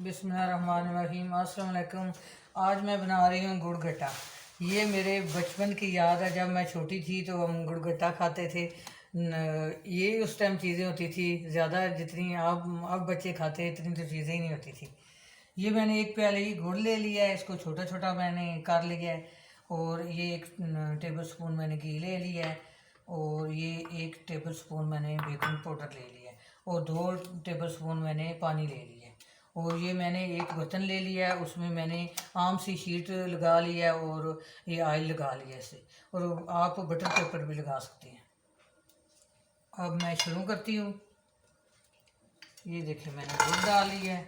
बिस्मिल्लाहिर्रहमानिर्रहीम। अस्सलाम वालेकुम। आज मैं बना रही हूँ गुड़ गट्टा। ये मेरे बचपन की याद है, जब मैं छोटी थी तो हम गुड़ गट्टा खाते थे। ये उस टाइम चीज़ें होती थी ज़्यादा, जितनी अब बच्चे खाते हैं इतनी तो चीज़ें ही नहीं होती थी। ये मैंने एक प्याली गुड़ ले लिया है, इसको छोटा छोटा मैंने कर लिया है। और ये 1 टेबल स्पून मैंने घी ले लिया है। और ये 1 टेबल स्पून मैंने बेकिंग पाउडर ले लिया है। और 2 टेबल स्पून मैंने पानी ले लिया है। और ये मैंने एक बर्तन ले लिया है, उसमें मैंने आम सी शीट लगा लिया है और ये ऑयल लगा लिया इसे। और आप बटर पेपर भी लगा सकते हैं। अब मैं शुरू करती हूँ। ये देखिए मैंने गुड़ डाल लिया है।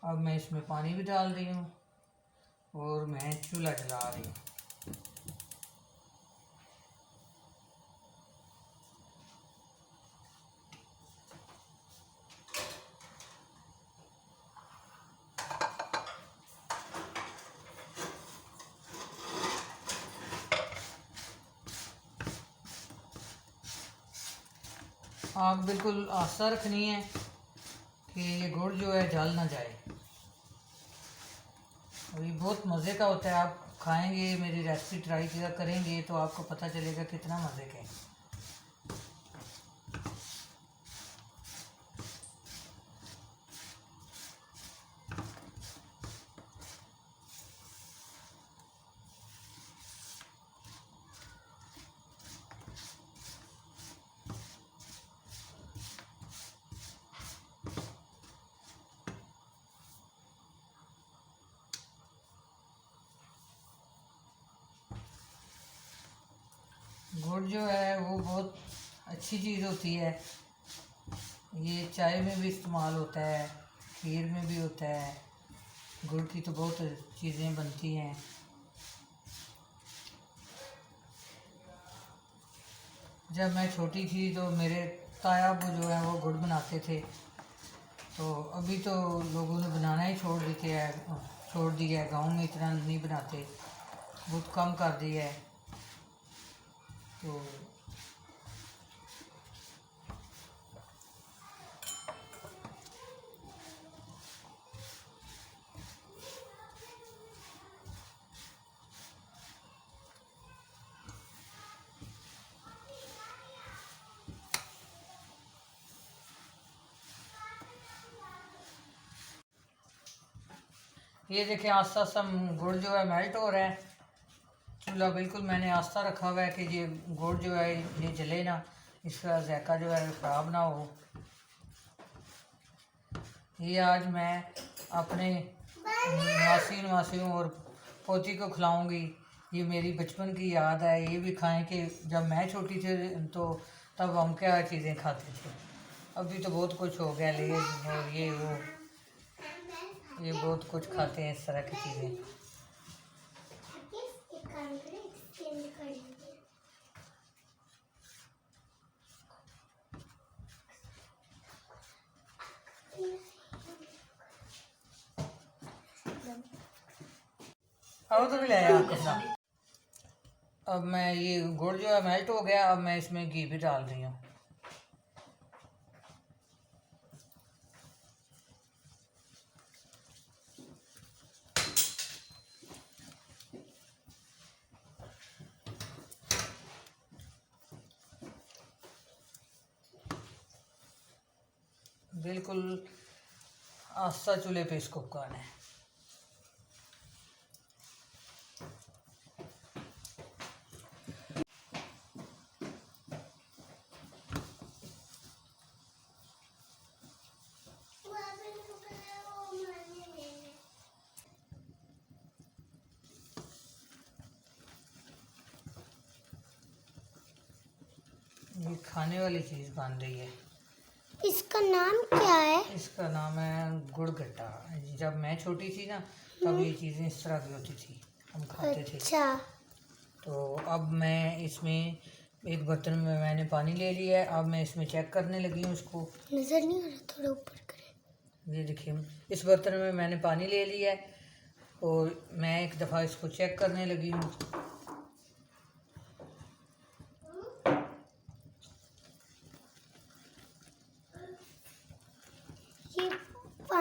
अब मैं इसमें पानी भी डाल रही हूँ और मैं चूल्हा जला रही हूँ। आग बिल्कुल आस्था रखनी है कि ये गुड़ जो है जल ना जाए। और ये बहुत मज़े का होता है। आप खाएंगे, मेरी रेसिपी ट्राई किया करेंगे तो आपको पता चलेगा कितना मज़े का है। गुड़ जो है वो बहुत अच्छी चीज़ होती है। ये चाय में भी इस्तेमाल होता है, खीर में भी होता है। गुड़ की तो बहुत चीज़ें बनती हैं। जब मैं छोटी थी तो मेरे ताया वो जो है वो गुड़ बनाते थे। तो अभी तो लोगों ने बनाना ही छोड़ दिया है। गांव में इतना नहीं बनाते, बहुत कम कर दिया है। तो ये देखिए आस्ता आस्ता गुड़ जो है मेल्ट हो रहा है। चूल्हा बिल्कुल मैंने आस्था रखा हुआ है कि ये गुड़ जो है ये जले ना, इसका जायका जो है ख़राब ना हो। ये आज मैं अपने नवासियों और पोती को खिलाऊंगी। ये मेरी बचपन की याद है। ये भी खाएं कि जब मैं छोटी थी तो तब हम क्या चीज़ें खाते थे। अभी तो बहुत कुछ हो गया, लेज और ये वो, ये बहुत कुछ खाते हैं इस तरह की चीज़ें। अब तो भी लाया आपके। अब मैं ये गुड़ जो है मेल्ट हो गया। अब मैं इसमें घी भी डाल रही हूँ। बिल्कुल आस्था चूल्हे पे इसको पकाना है। ये खाने वाली चीज़ बन रही है। इसका नाम क्या है? इसका नाम है गुड़ गट्टा। जब मैं छोटी थी ना तब ये चीज़ें इस तरह की होती थी, हम खाते थे। अच्छा। तो अब मैं इसमें एक बर्तन में मैंने पानी ले लिया है। अब मैं इसमें चेक करने लगी हूँ इसको। नजर नहीं आ रहा, थोड़ा ऊपर करें। ये देखिए इस बर्तन में मैंने पानी ले लिया है और मैं एक दफ़ा इसको चेक करने लगी हूँ।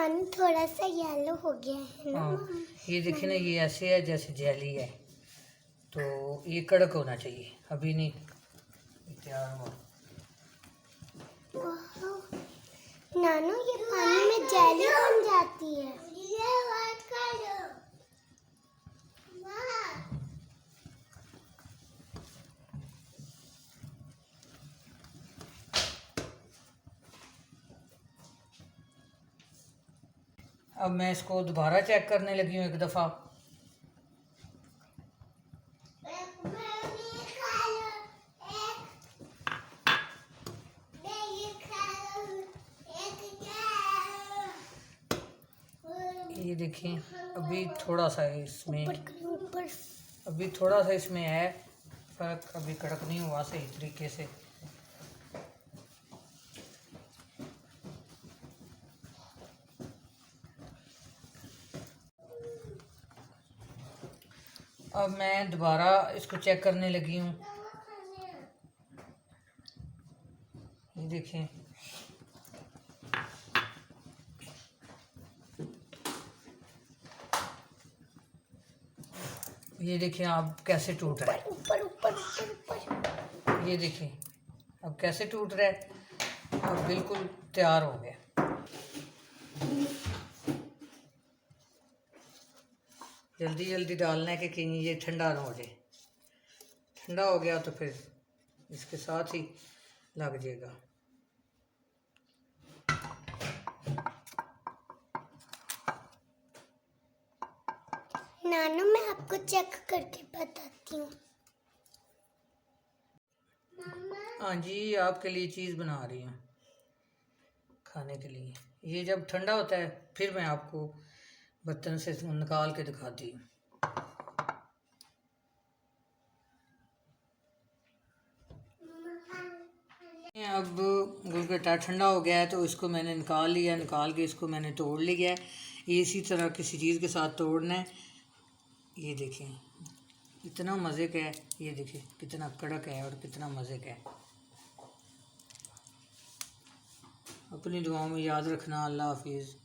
पानी थोड़ा सा येलो हो गया है ना। हाँ, ये देखिए ना, ये ऐसे है जैसे जेली है, तो ये कड़क होना चाहिए, अभी नहीं तैयार हुआ। वाह, नानू ये पानी में जेली बन जाती है। अब मैं इसको दोबारा चेक करने लगी हूँ एक दफ़ा। ये देखें, अभी थोड़ा सा है इसमें, ऊपर अभी थोड़ा सा इसमें है फर्क, अभी कड़क नहीं हुआ सही तरीके से। अब मैं दोबारा इसको चेक करने लगी हूँ। ये देखें, ये देखें आप कैसे टूट रहा है। ऊपर ऊपर ऊपर ऊपर। ये देखें अब कैसे टूट रहा है। अब बिल्कुल तैयार हो गया। जल्दी जल्दी डालना है कि कहीं ये ठंडा ना हो जाए। ठंडा हो गया तो फिर इसके साथ ही लग जाएगा। नानू मैं आपको चेक करके बताती हूँ। हाँ जी, आपके लिए चीज़ बना रही हूँ खाने के लिए। ये जब ठंडा होता है फिर मैं आपको बर्तन से निकाल के दिखाती हूँ। अब गुलगट्टा ठंडा हो गया है तो इसको मैंने निकाल लिया। निकाल के इसको मैंने तोड़ लिया है। ये इसी तरह किसी चीज़ के साथ तोड़ना है। ये देखें कितना मज़े का है। ये देखें कितना कड़क है और कितना मज़े का है। अपनी दुआओं में याद रखना। अल्लाह हाफिज़।